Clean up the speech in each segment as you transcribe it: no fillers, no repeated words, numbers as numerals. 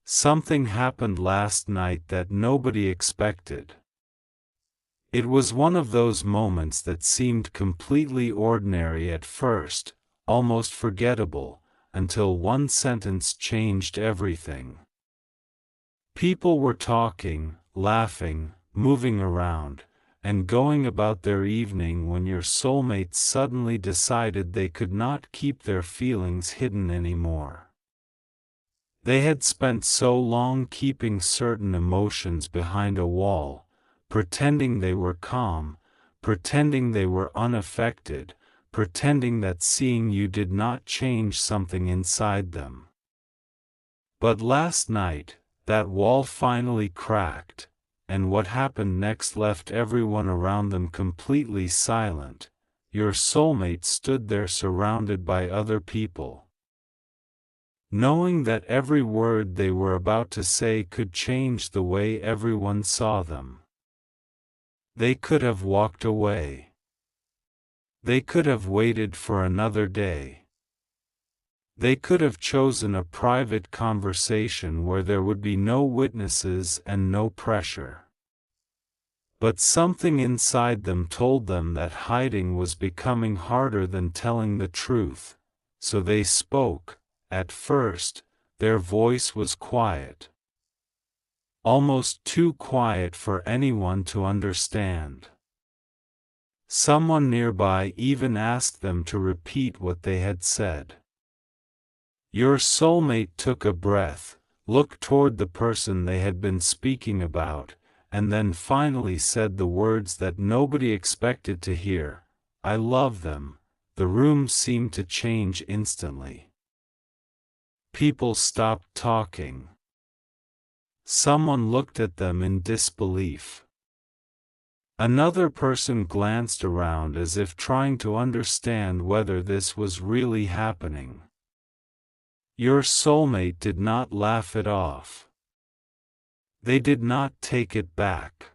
Something happened last night that nobody expected. It was one of those moments that seemed completely ordinary at first, almost forgettable, until one sentence changed everything. People were talking, laughing, moving around, and going about their evening when your soulmate suddenly decided they could not keep their feelings hidden anymore. They had spent so long keeping certain emotions behind a wall, pretending they were calm, pretending they were unaffected, pretending that seeing you did not change something inside them. But last night, that wall finally cracked, and what happened next left everyone around them completely silent. Your soulmate stood there surrounded by other people. Knowing that every word they were about to say could change the way everyone saw them. They could have walked away. They could have waited for another day. They could have chosen a private conversation where there would be no witnesses and no pressure. But something inside them told them that hiding was becoming harder than telling the truth, so they spoke. At first, their voice was quiet. Almost too quiet for anyone to understand. Someone nearby even asked them to repeat what they had said. Your soulmate took a breath, looked toward the person they had been speaking about, and then finally said the words that nobody expected to hear, "I love them." The room seemed to change instantly. People stopped talking. Someone looked at them in disbelief. Another person glanced around as if trying to understand whether this was really happening. Your soulmate did not laugh it off. They did not take it back.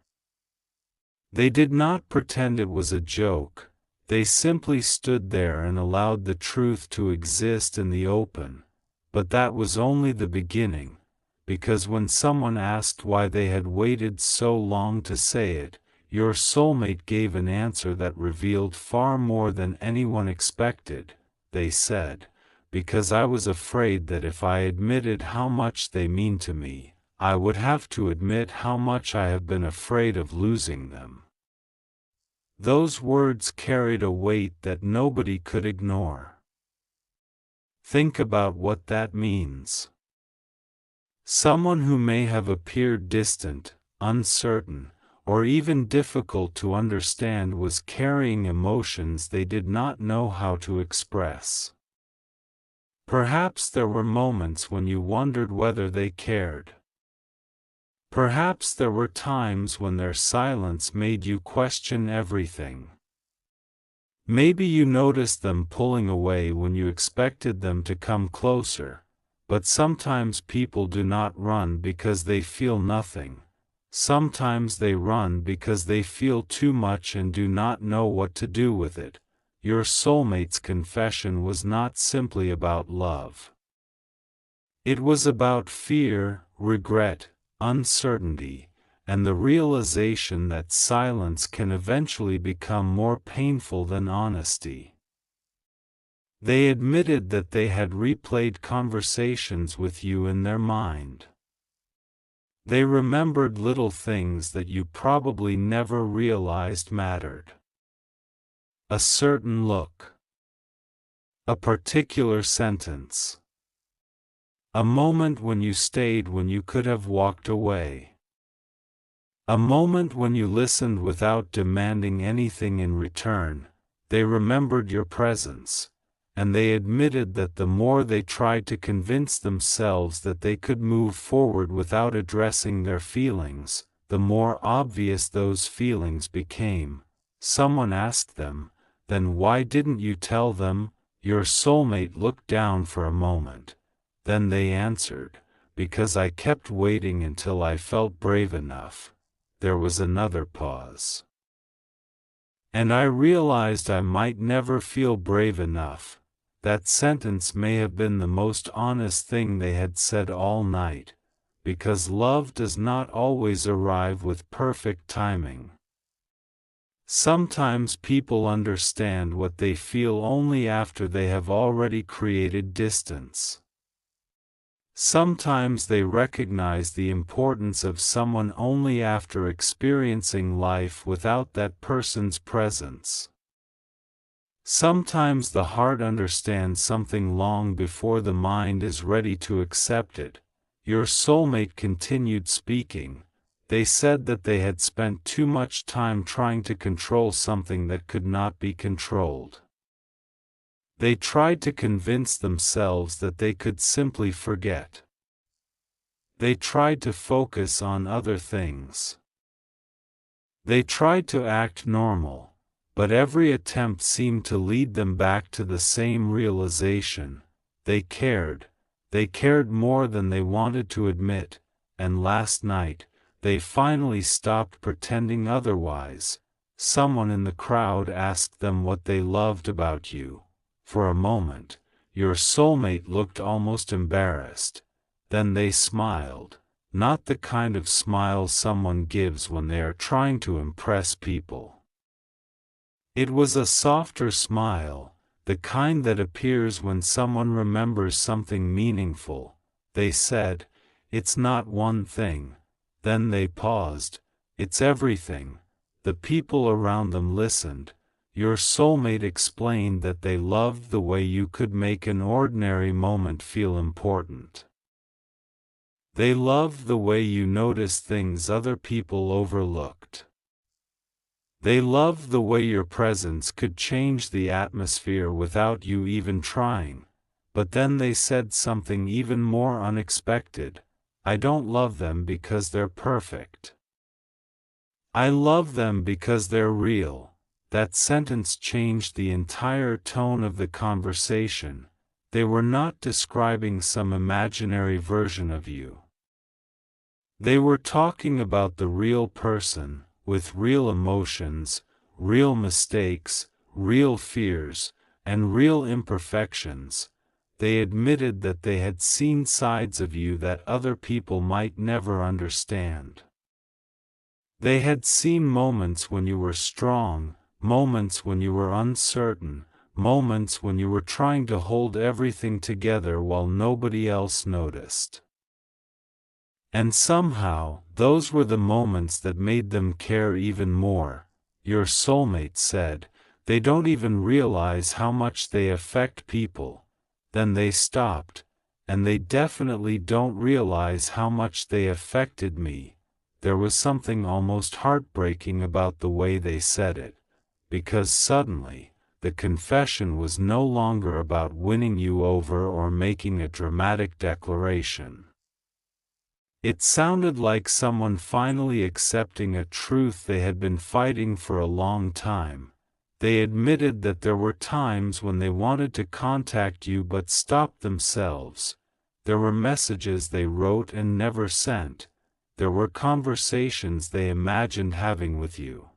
They did not pretend it was a joke. They simply stood there and allowed the truth to exist in the open. But that was only the beginning, because when someone asked why they had waited so long to say it, your soulmate gave an answer that revealed far more than anyone expected. They said, "Because I was afraid that if I admitted how much they mean to me, I would have to admit how much I have been afraid of losing them." Those words carried a weight that nobody could ignore. Think about what that means. Someone who may have appeared distant, uncertain, or even difficult to understand was carrying emotions they did not know how to express. Perhaps there were moments when you wondered whether they cared. Perhaps there were times when their silence made you question everything. Maybe you noticed them pulling away when you expected them to come closer, but sometimes people do not run because they feel nothing. Sometimes they run because they feel too much and do not know what to do with it. Your soulmate's confession was not simply about love. It was about fear, regret, uncertainty, and the realization that silence can eventually become more painful than honesty. They admitted that they had replayed conversations with you in their mind. They remembered little things that you probably never realized mattered. A certain look. A particular sentence. A moment when you stayed when you could have walked away. A moment when you listened without demanding anything in return. They remembered your presence, and they admitted that the more they tried to convince themselves that they could move forward without addressing their feelings, the more obvious those feelings became. Someone asked them, "Then why didn't you tell them?" Your soulmate looked down for a moment. Then they answered, "Because I kept waiting until I felt brave enough." There was another pause. "And I realized I might never feel brave enough." That sentence may have been the most honest thing they had said all night, because love does not always arrive with perfect timing. Sometimes people understand what they feel only after they have already created distance. Sometimes they recognize the importance of someone only after experiencing life without that person's presence. Sometimes the heart understands something long before the mind is ready to accept it. Your soulmate continued speaking. They said that they had spent too much time trying to control something that could not be controlled. They tried to convince themselves that they could simply forget. They tried to focus on other things. They tried to act normal, but every attempt seemed to lead them back to the same realization. They cared more than they wanted to admit, and last night, they finally stopped pretending otherwise. Someone in the crowd asked them what they loved about you. For a moment, your soulmate looked almost embarrassed. Then they smiled, not the kind of smile someone gives when they are trying to impress people. It was a softer smile, the kind that appears when someone remembers something meaningful. They said, "It's not one thing." Then they paused. "It's everything." The people around them listened. Your soulmate explained that they loved the way you could make an ordinary moment feel important. They loved the way you noticed things other people overlooked. They loved the way your presence could change the atmosphere without you even trying. But then they said something even more unexpected. "I don't love them because they're perfect. I love them because they're real." That sentence changed the entire tone of the conversation. They were not describing some imaginary version of you. They were talking about the real person, with real emotions, real mistakes, real fears, and real imperfections. They admitted that they had seen sides of you that other people might never understand. They had seen moments when you were strong, moments when you were uncertain, moments when you were trying to hold everything together while nobody else noticed. And somehow, those were the moments that made them care even more. Your soulmate said, "They don't even realize how much they affect people." Then they stopped, "And they definitely don't realize how much they affected me." There was something almost heartbreaking about the way they said it, because suddenly, the confession was no longer about winning you over or making a dramatic declaration. It sounded like someone finally accepting a truth they had been fighting for a long time. They admitted that there were times when they wanted to contact you but stopped themselves. There were messages they wrote and never sent. There were conversations they imagined having with you.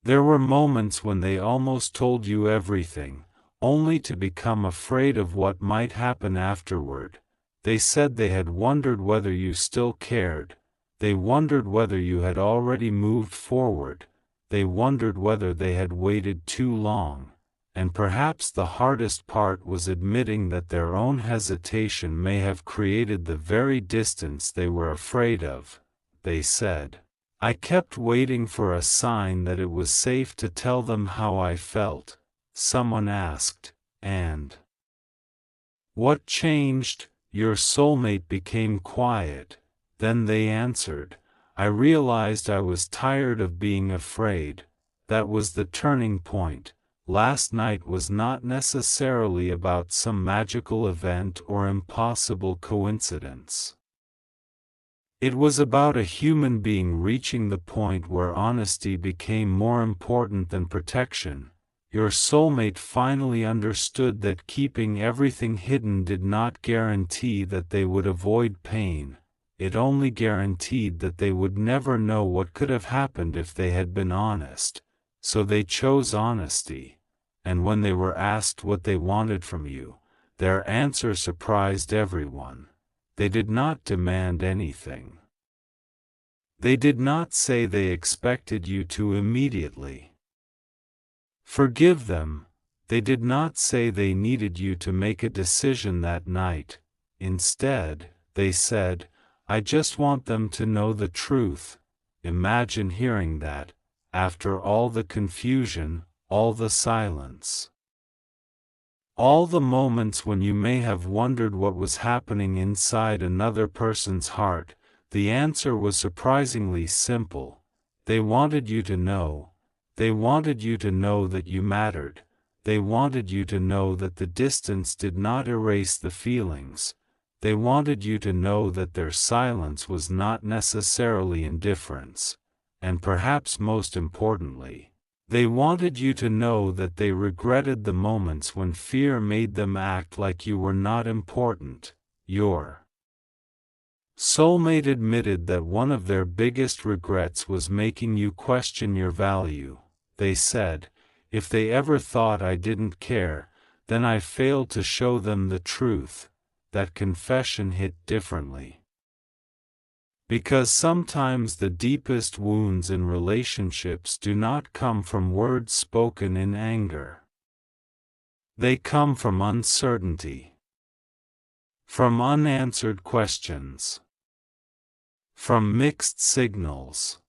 There were moments when they almost told you everything, only to become afraid of what might happen afterward. They said they had wondered whether you still cared. They wondered whether you had already moved forward. They wondered whether they had waited too long. And perhaps the hardest part was admitting that their own hesitation may have created the very distance they were afraid of. They said, "I kept waiting for a sign that it was safe to tell them how I felt." Someone asked, "And what changed?" Your soulmate became quiet. Then they answered, "I realized I was tired of being afraid." That was the turning point. Last night was not necessarily about some magical event or impossible coincidence. It was about a human being reaching the point where honesty became more important than protection. Your soulmate finally understood that keeping everything hidden did not guarantee that they would avoid pain. It only guaranteed that they would never know what could have happened if they had been honest. So they chose honesty. And when they were asked what they wanted from you, their answer surprised everyone. They did not demand anything. They did not say they expected you to immediately forgive them. They did not say they needed you to make a decision that night. Instead, they said, "I just want them to know the truth." Imagine hearing that, after all the confusion, all the silence, all the moments when you may have wondered what was happening inside another person's heart. The answer was surprisingly simple. They wanted you to know. They wanted you to know that you mattered. They wanted you to know that the distance did not erase the feelings. They wanted you to know that their silence was not necessarily indifference. And perhaps most importantly, they wanted you to know that they regretted the moments when fear made them act like you were not important. Your soulmate admitted that one of their biggest regrets was making you question your value. They said, "If they ever thought I didn't care, then I failed to show them the truth." That confession hit differently. Because sometimes the deepest wounds in relationships do not come from words spoken in anger. They come from uncertainty, from unanswered questions, from mixed signals,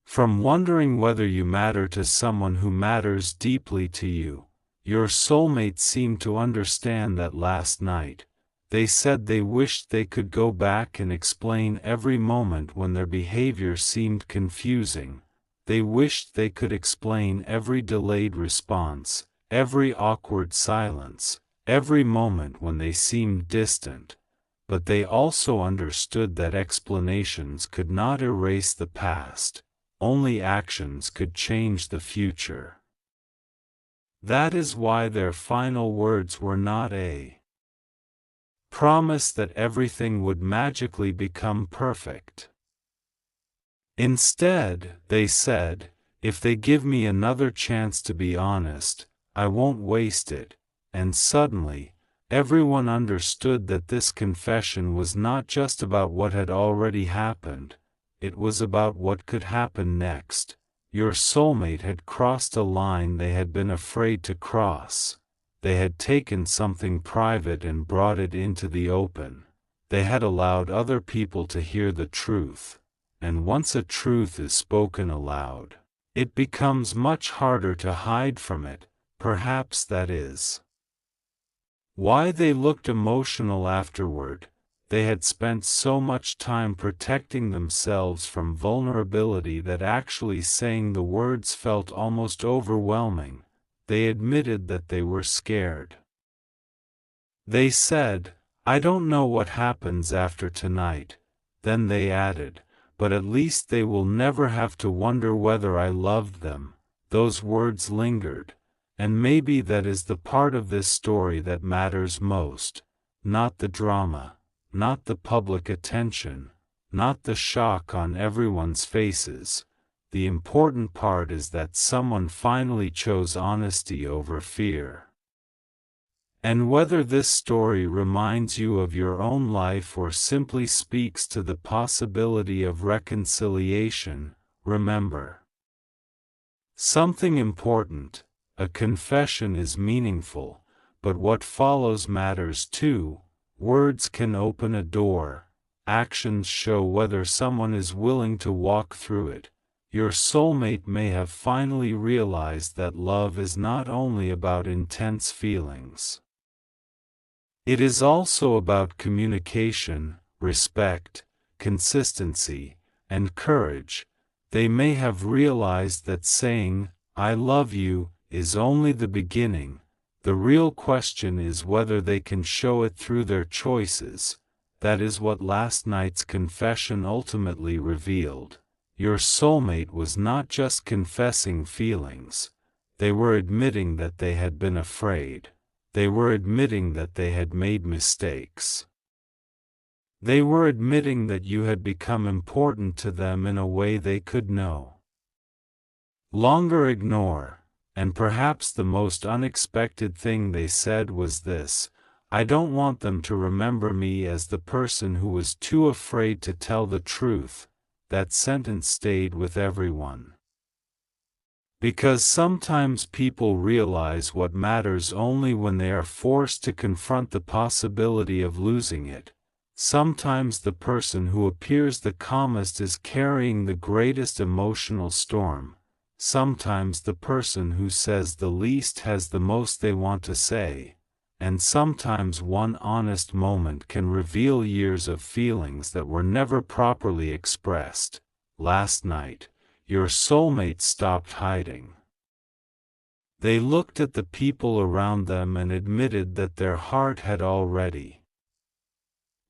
from wondering whether you matter to someone who matters deeply to you. Your soulmate seemed to understand that last night. They said they wished they could go back and explain every moment when their behavior seemed confusing. They wished they could explain every delayed response, every awkward silence, every moment when they seemed distant. But they also understood that explanations could not erase the past. Only actions could change the future. That is why their final words were not a promise that everything would magically become perfect. Instead, they said, "If they give me another chance to be honest, I won't waste it." And suddenly, everyone understood that this confession was not just about what had already happened, it was about what could happen next. Your soulmate had crossed a line they had been afraid to cross. They had taken something private and brought it into the open. They had allowed other people to hear the truth. And once a truth is spoken aloud, it becomes much harder to hide from it. Perhaps that is why they looked emotional afterward. They had spent so much time protecting themselves from vulnerability that actually saying the words felt almost overwhelming. They admitted that they were scared. They said, "I don't know what happens after tonight." Then they added, "But at least they will never have to wonder whether I loved them." Those words lingered. And maybe that is the part of this story that matters most. Not the drama. Not the public attention, not the shock on everyone's faces. The important part is that someone finally chose honesty over fear. And whether this story reminds you of your own life or simply speaks to the possibility of reconciliation, remember something important: a confession is meaningful, but what follows matters too. Words can open a door. Actions show whether someone is willing to walk through it. Your soulmate may have finally realized that love is not only about intense feelings. It is also about communication, respect, consistency, and courage. They may have realized that saying, "I love you," is only the beginning. The real question is whether they can show it through their choices. That is what last night's confession ultimately revealed. Your soulmate was not just confessing feelings. They were admitting that they had been afraid. They were admitting that they had made mistakes. They were admitting that you had become important to them in a way they could no longer ignore. And perhaps the most unexpected thing they said was this: I don't want them to remember me as the person who was too afraid to tell the truth." That sentence stayed with everyone. Because sometimes people realize what matters only when they are forced to confront the possibility of losing it. Sometimes the person who appears the calmest is carrying the greatest emotional storm. Sometimes the person who says the least has the most they want to say. And sometimes one honest moment can reveal years of feelings that were never properly expressed. Last night, your soulmate stopped hiding. They looked at the people around them and admitted that their heart had already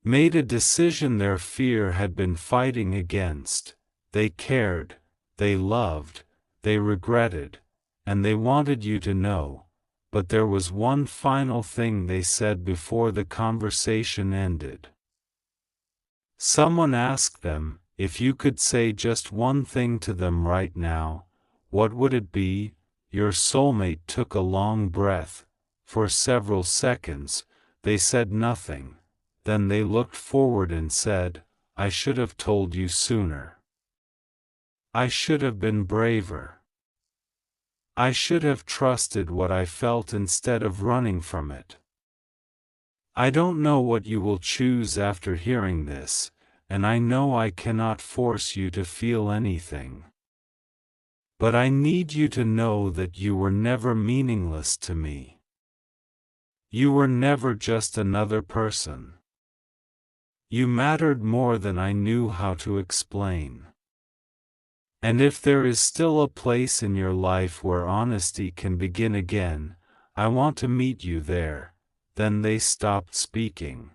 made a decision their fear had been fighting against. They cared, they loved, they regretted, and they wanted you to know. But there was one final thing they said before the conversation ended. Someone asked them, "If you could say just one thing to them right now, what would it be?" Your soulmate took a long breath. For several seconds, they said nothing. Then they looked forward and said, "I should have told you sooner. I should have been braver. I should have trusted what I felt instead of running from it." I don't know what you will choose after hearing this, and I know I cannot force you to feel anything. But I need you to know that you were never meaningless to me. You were never just another person. You mattered more than I knew how to explain. And if there is still a place in your life where honesty can begin again, I want to meet you there. Then they stopped speaking.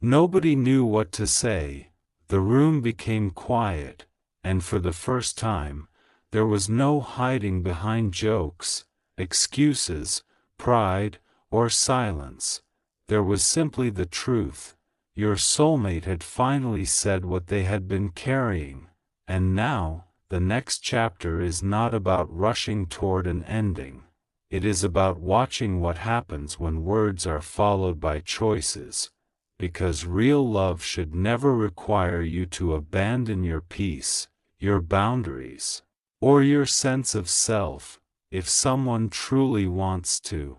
Nobody knew what to say. The room became quiet, and for the first time, there was no hiding behind jokes, excuses, pride, or silence. There was simply the truth. Your soulmate had finally said what they had been carrying. And now, the next chapter is not about rushing toward an ending. It is about watching what happens when words are followed by choices. Because real love should never require you to abandon your peace, your boundaries, or your sense of self. If someone truly wants to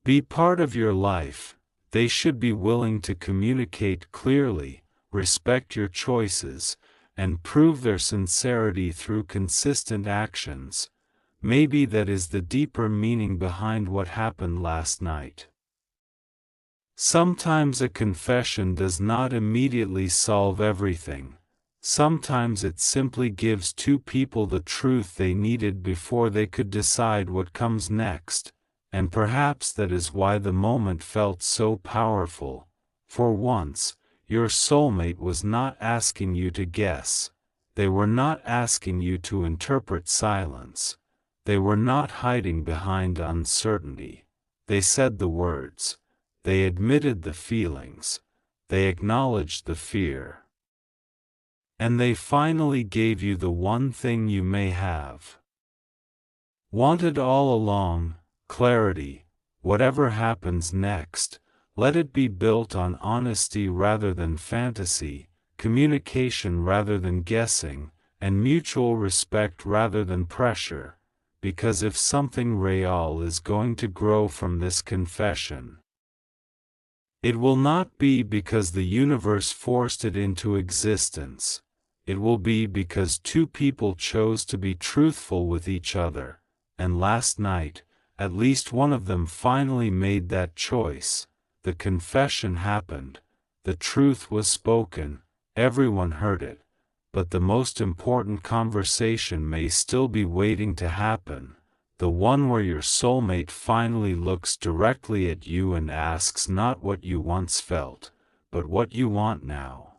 be part of your life, they should be willing to communicate clearly, respect your choices, and prove their sincerity through consistent actions. Maybe that is the deeper meaning behind what happened last night. Sometimes a confession does not immediately solve everything. Sometimes it simply gives two people the truth they needed before they could decide what comes next, and perhaps that is why the moment felt so powerful. For once, your soulmate was not asking you to guess. They were not asking you to interpret silence. They were not hiding behind uncertainty. They said the words. They admitted the feelings. They acknowledged the fear. And they finally gave you the one thing you may have wanted all along: clarity. Whatever happens next, let it be built on honesty rather than fantasy, communication rather than guessing, and mutual respect rather than pressure. Because if something real is going to grow from this confession, it will not be because the universe forced it into existence. It will be because two people chose to be truthful with each other, and last night, at least one of them finally made that choice. The confession happened, the truth was spoken, everyone heard it, but the most important conversation may still be waiting to happen. The one where your soulmate finally looks directly at you and asks not what you once felt, but what you want now.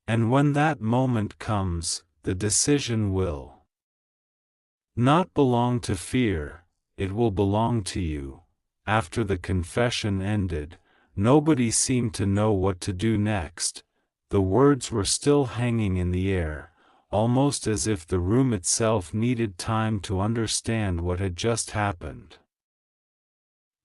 And when that moment comes, the decision will not belong to fear, it will belong to you. After the confession ended, nobody seemed to know what to do next. The words were still hanging in the air, almost as if the room itself needed time to understand what had just happened.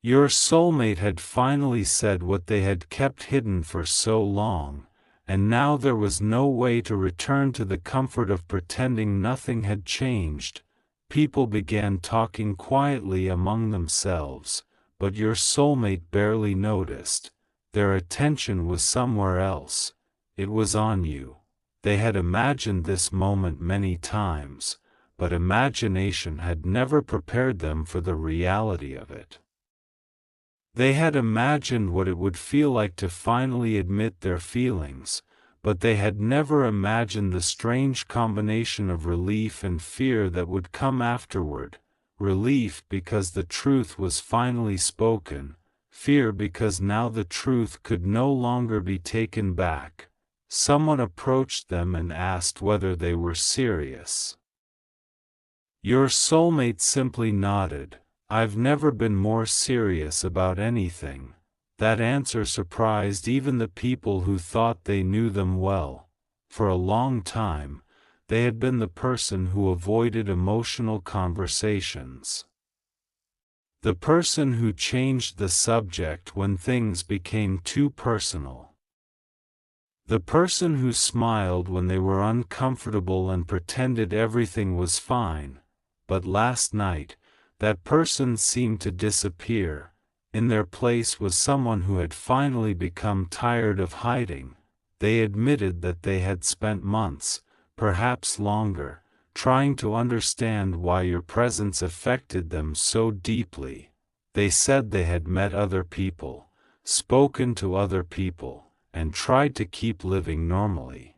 Your soulmate had finally said what they had kept hidden for so long, and now there was no way to return to the comfort of pretending nothing had changed. People began talking quietly among themselves, but your soulmate barely noticed. Their attention was somewhere else. It was on you. They had imagined this moment many times, but imagination had never prepared them for the reality of it. They had imagined what it would feel like to finally admit their feelings, but they had never imagined the strange combination of relief and fear that would come afterward. Relief because the truth was finally spoken, fear because now the truth could no longer be taken back. Someone approached them and asked whether they were serious. Your soulmate simply nodded. "I've never been more serious about anything." That answer surprised even the people who thought they knew them well. For a long time, they had been the person who avoided emotional conversations. The person who changed the subject when things became too personal. The person who smiled when they were uncomfortable and pretended everything was fine. But last night, that person seemed to disappear. In their place was someone who had finally become tired of hiding. They admitted that they had spent months, perhaps longer, trying to understand why your presence affected them so deeply. They said they had met other people, spoken to other people, and tried to keep living normally.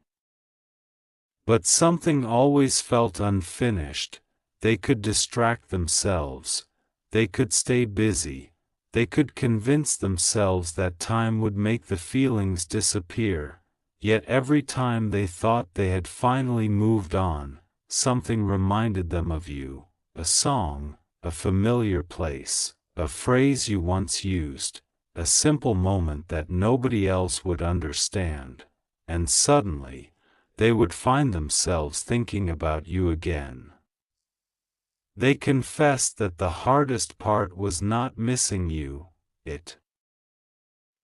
But something always felt unfinished. They could distract themselves. They could stay busy. They could convince themselves that time would make the feelings disappear. Yet every time they thought they had finally moved on, something reminded them of you. A song, a familiar place, a phrase you once used, a simple moment that nobody else would understand. And suddenly, they would find themselves thinking about you again. They confessed that the hardest part was not missing you, it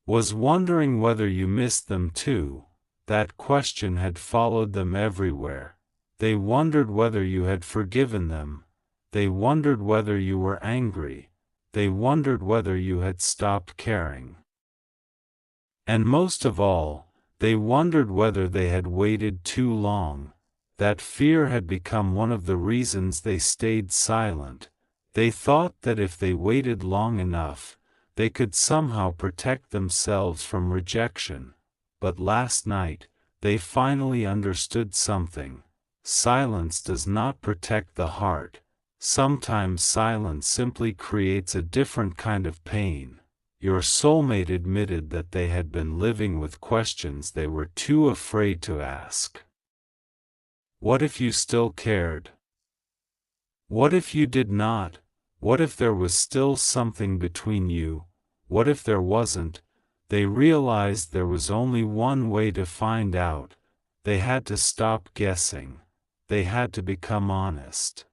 was wondering whether you missed them too. That question had followed them everywhere. They wondered whether you had forgiven them. They wondered whether you were angry. They wondered whether you had stopped caring. And most of all, they wondered whether they had waited too long. That fear had become one of the reasons they stayed silent. They thought that if they waited long enough, they could somehow protect themselves from rejection. But last night, they finally understood something. Silence does not protect the heart. Sometimes silence simply creates a different kind of pain. Your soulmate admitted that they had been living with questions they were too afraid to ask. What if you still cared? What if you did not? What if there was still something between you? What if there wasn't? They realized there was only one way to find out. They had to stop guessing. They had to become honest.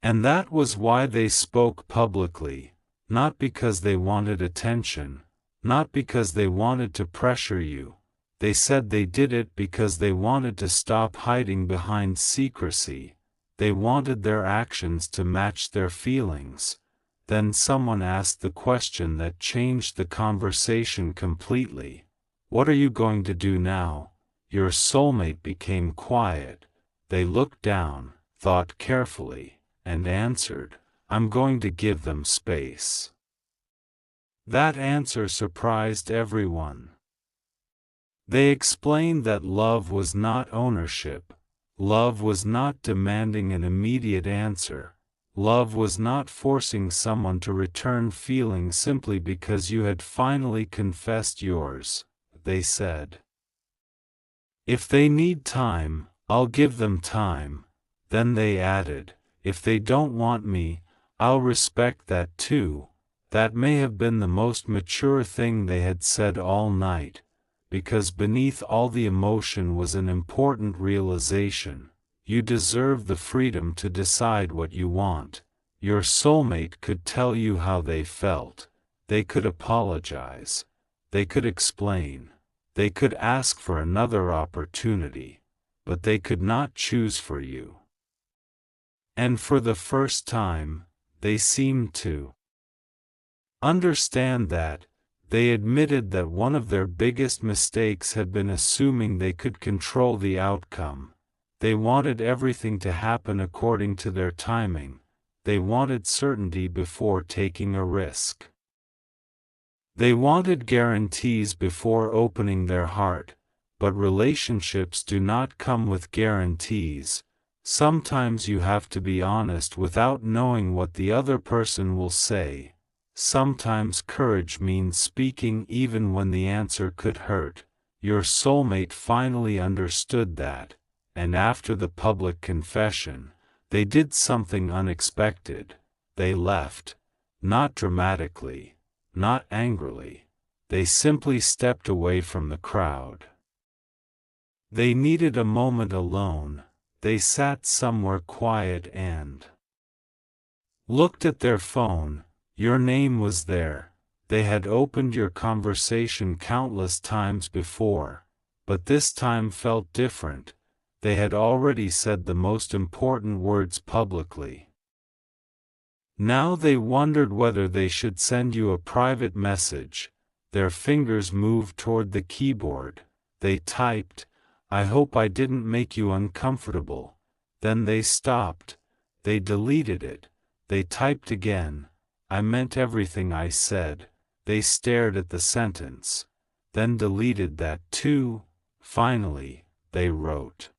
And that was why they spoke publicly, not because they wanted attention, not because they wanted to pressure you. They said they did it because they wanted to stop hiding behind secrecy. They wanted their actions to match their feelings. Then someone asked the question that changed the conversation completely. What are you going to do now? Your soulmate became quiet. They looked down, thought carefully, and answered, "I'm going to give them space." That answer surprised everyone. They explained that love was not ownership. Love was not demanding an immediate answer. Love was not forcing someone to return feelings simply because you had finally confessed yours. They said, "If they need time, I'll give them time." Then they added, "If they don't want me, I'll respect that too." That may have been the most mature thing they had said all night. Because beneath all the emotion was an important realization. You deserve the freedom to decide what you want. Your soulmate could tell you how they felt. They could apologize. They could explain. They could ask for another opportunity. But they could not choose for you. And for the first time, they seemed to understand that. They admitted that one of their biggest mistakes had been assuming they could control the outcome. They wanted everything to happen according to their timing. They wanted certainty before taking a risk. They wanted guarantees before opening their heart, but relationships do not come with guarantees. Sometimes you have to be honest without knowing what the other person will say. Sometimes courage means speaking even when the answer could hurt. Your soulmate finally understood that, and after the public confession, they did something unexpected. They left, not dramatically, not angrily. They simply stepped away from the crowd. They needed a moment alone. They sat somewhere quiet and looked at their phone. Your name was there. They had opened your conversation countless times before, but this time felt different. They had already said the most important words publicly. Now they wondered whether they should send you a private message. Their fingers moved toward the keyboard. They typed, "I hope I didn't make you uncomfortable." Then they stopped. They deleted it. They typed again, "I meant everything I said." They stared at the sentence, then deleted that too. Finally, they wrote,